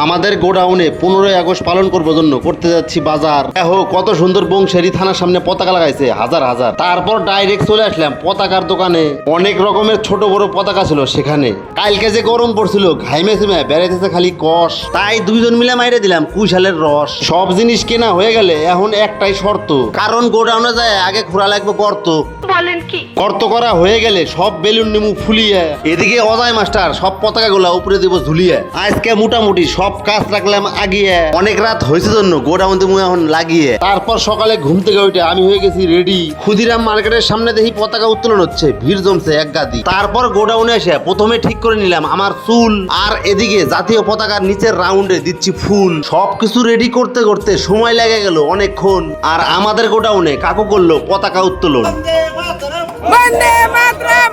আমাদের গোডাউনে 15ই আগস্ট পালন করবো জন্য করতে যাচ্ছি বাজার। দেখো কত সুন্দর বংশেরি থানার সামনে পতাকা লাগাইছে হাজার হাজার। তারপর ডাইরেক্ট চলে আসলাম পতাকার দোকানে। অনেক রকমের ছোট বড় পতাকা ছিল সেখানে। কালকে যে গরম পড়ছিল ঘাইমে সিমে বেড়াইতেছে খালি কষ, তাই দুইজন মিলে মাইরে দিলাম কুশালের রস। সব জিনিস কেনা হয়ে গেলে এখন একটাই শর্ত, কারণ গোডাউনে যায় আগে খোলা লাগবে গর্ত। বলেন কি? গর্ত করা হয়ে গেলে সব বেলুন নেমু ফুলিয়ে, এদিকে অজয় মাস্টার সব পতাকা গুলা উপরে দিব ঝুলিয়ে। আজকে মোটামুটি সব কাজ রাখলাম আগিয়ে। অনেক রাত হয়েছে জন্য গোডাউন দিব এখন লাগিয়ে। তারপর সকালে ঘুম থেকে উঠে আমি হয়ে গেছি রেডি। ক্ষুদিরাম মার্কেটের সামনে দেখি পতাকা উত্তোলন হচ্ছে, ভিড় জমছে এক গাদি। তারপর গোডাউনে এসে প্রথমে ঠিক করে নিলাম আমার চুল, আর এদিকে জাতীয় পতাকার নিচের রাউন্ডে দিচ্ছি ফুল। সবকিছু রেডি করতে করতে সময় লেগে গেল অনেকক্ষণ। আর আমাদের গোডাউনে কাকু করলো পতাকা উত্তোলন। বন্দে মাতরম।